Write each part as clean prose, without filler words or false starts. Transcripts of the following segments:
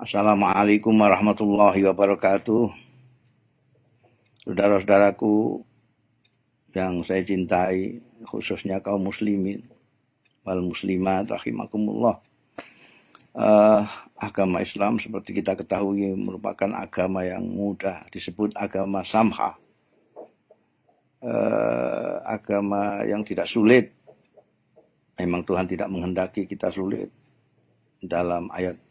Assalamualaikum warahmatullahi wabarakatuh. Saudara-saudaraku yang saya cintai, khususnya kaum muslimin wal muslimat rahimakumullah. Agama Islam seperti kita ketahui merupakan agama yang mudah, disebut agama samha. Agama yang tidak sulit. Memang Tuhan tidak menghendaki kita sulit. Dalam ayat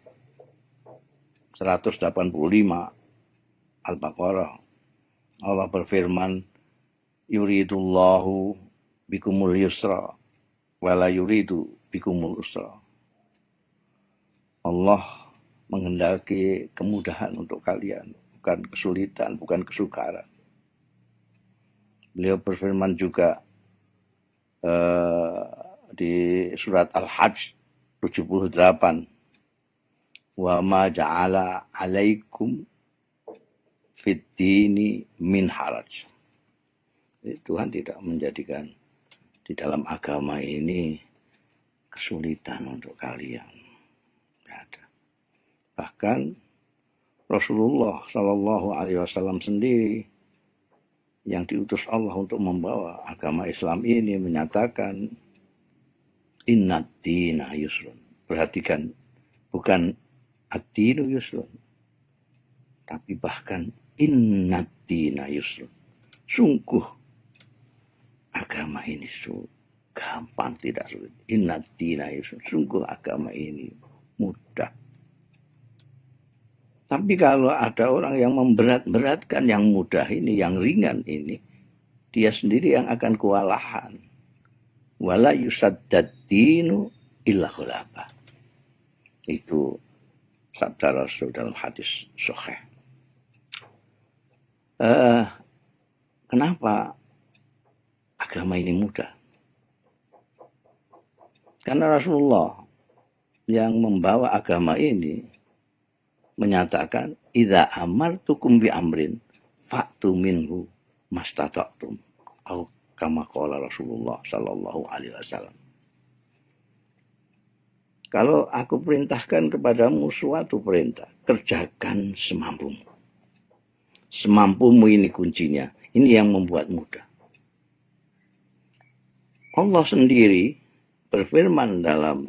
185 Al-Baqarah Allah berfirman, yuridullahu bikumul yusra wala yuridu bikumul usra. Allah menghendaki kemudahan untuk kalian, bukan kesulitan, bukan kesukaran. Beliau berfirman juga di surat Al-Hajj 78, wa ma ja'ala alaikum fid dini min haraj. Tuhan tidak menjadikan di dalam agama ini kesulitan untuk kalian. Tidak ada. Bahkan Rasulullah Shallallahu Alaihi Wasallam sendiri yang diutus Allah untuk membawa agama Islam ini menyatakan innad dina yusrun. Perhatikan, bukan ad-dinu yusrun, tapi bahkan innad dina yusrun. Sungguh agama ini gampang, tidak sulit. Innad dina yusrun. Sungguh agama ini mudah. Tapi kalau ada orang yang memberat-beratkan yang mudah ini, yang ringan ini, dia sendiri yang akan kewalahan. Wala yusaddad dinu illa khulafah. Itu sabda Rasul dalam hadis sahih. Kenapa agama ini mudah? Karena Rasulullah yang membawa agama ini menyatakan, idza amartukum bi amrin fa'tu minhu mastata'tum. Atau kama qala Rasulullah sallallahu alaihi wasallam. Kalau aku perintahkan kepadamu suatu perintah, kerjakan semampumu. Semampumu ini kuncinya. Ini yang membuat mudah. Allah sendiri berfirman dalam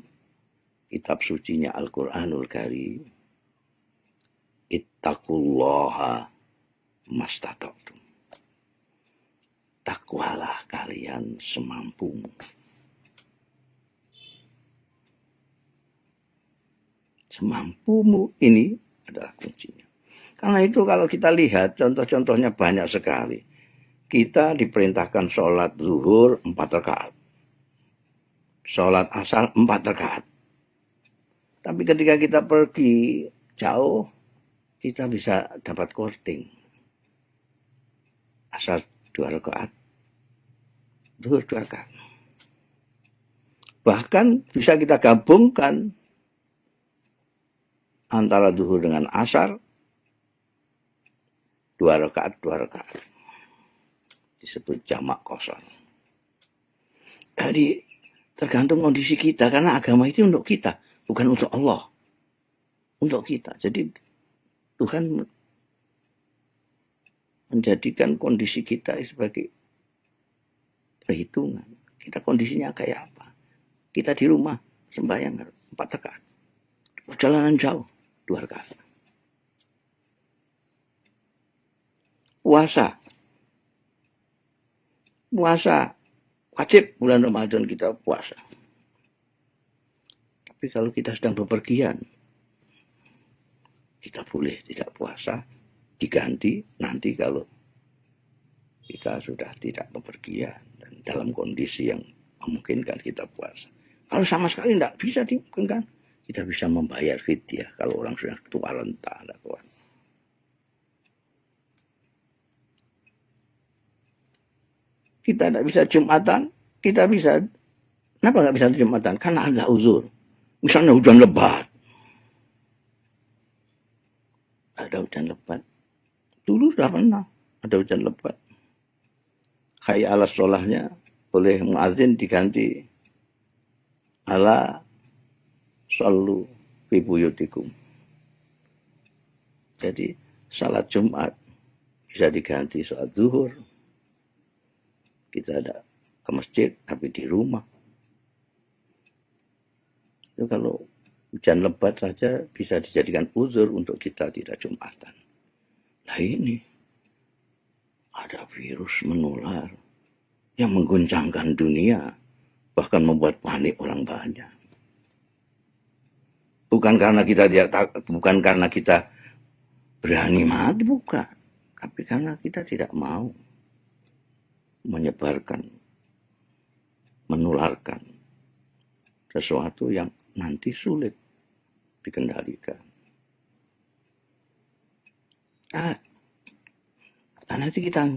kitab sucinya Al-Quranul Karim, ittaqullaha mastata'tum. Takwalah kalian semampumu. Semampumu ini adalah kuncinya. Karena itu kalau kita lihat contoh-contohnya banyak sekali. Kita diperintahkan sholat zuhur 4 rakaat. Sholat asar 4 rakaat. Tapi ketika kita pergi jauh, kita bisa dapat korting. Asar 2 rakaat. Zuhur 2 rakaat. Bahkan bisa kita gabungkan antara zuhur dengan asar, 2 rakaat. Disebut jamak qasar. Jadi tergantung kondisi kita, karena agama itu untuk kita, bukan untuk Allah. Untuk kita. Jadi Tuhan menjadikan kondisi kita sebagai perhitungan. Kita kondisinya kayak apa? Kita di rumah sembahyang 4 rakaat. Perjalanan jauh 2 rakaat. Puasa wajib bulan Ramadan kita puasa. Tapi kalau kita sedang bepergian, kita boleh tidak puasa, diganti nanti kalau kita sudah tidak bepergian dan dalam kondisi yang memungkinkan kita puasa. Kalau sama sekali tidak bisa dimungkinkan, kita bisa membayar fidyah kalau orang sudah tua renta, tidak kuat. Kita tidak bisa Jumatan, kita bisa. Kenapa nggak bisa Jumatan? Karena ada uzur. Misalnya hujan lebat. Ada hujan lebat. Dulu sudah pernah ada hujan lebat. Hayya 'alas sholahnya oleh muadzin diganti ala shollu fi buyutikum. Jadi salat Jumat bisa diganti salat zuhur. Kita ada ke masjid tapi di rumah. Itu kalau hujan lebat saja bisa dijadikan uzur untuk kita tidak Jumatan. Nah ini ada virus menular yang mengguncangkan dunia, bahkan membuat panik orang banyak. Bukan karena kita berani mati, bukan. Tapi karena kita tidak mau menyebarkan, menularkan sesuatu yang nanti sulit dikendalikan. Nah, nanti kita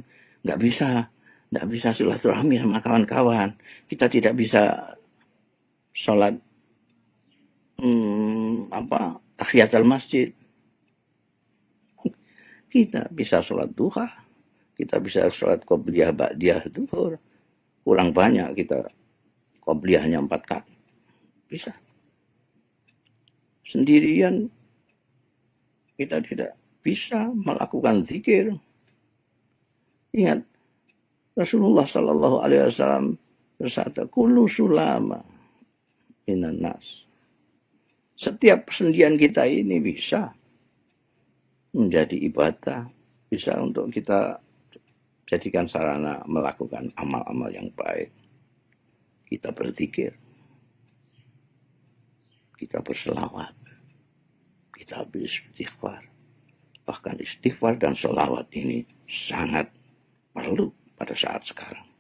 nggak bisa silaturahmi sama kawan-kawan. Kita tidak bisa sholat tahiyatul masjid. Kita bisa sholat duha, kita bisa sholat qobliyah ba'diyah duhur. Kurang banyak kita qobliyahnya 4 kali. Bisa. Sendirian kita tidak bisa melakukan zikir. Ingat Rasulullah Sallallahu Alaihi Wasallam bersabda, "Kullu sulama minan nas." Setiap persendian kita ini bisa menjadi ibadah, bisa untuk kita jadikan sarana melakukan amal-amal yang baik. Kita berzikir, kita berselawat, kita beristighfar. Bahkan istighfar dan selawat ini sangat perlu pada saat sekarang.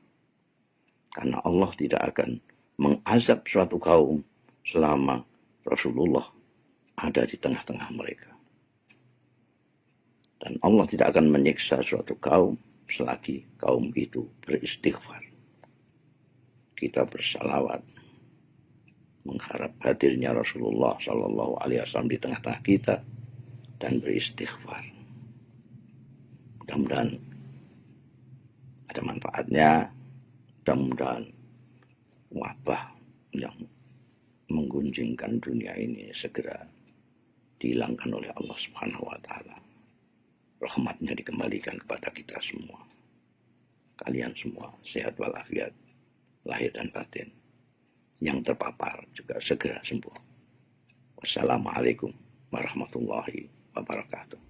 Karena Allah tidak akan mengazab suatu kaum selama Rasulullah ada di tengah-tengah mereka. Dan Allah tidak akan menyiksa suatu kaum selagi kaum itu beristighfar. Kita bersalawat mengharap hadirnya Rasulullah Sallallahu Alaihi Wasallam di tengah-tengah kita dan beristighfar. Mudah-mudahan ada manfaatnya. Mudah-mudahan wabah yang menggunjingkan dunia ini segera dihilangkan oleh Allah Subhanahu wa taala. Rahmatnya dikembalikan kepada kita semua. Kalian semua sehat walafiat, lahir dan batin. Yang terpapar juga segera sembuh. Wassalamualaikum warahmatullahi wabarakatuh.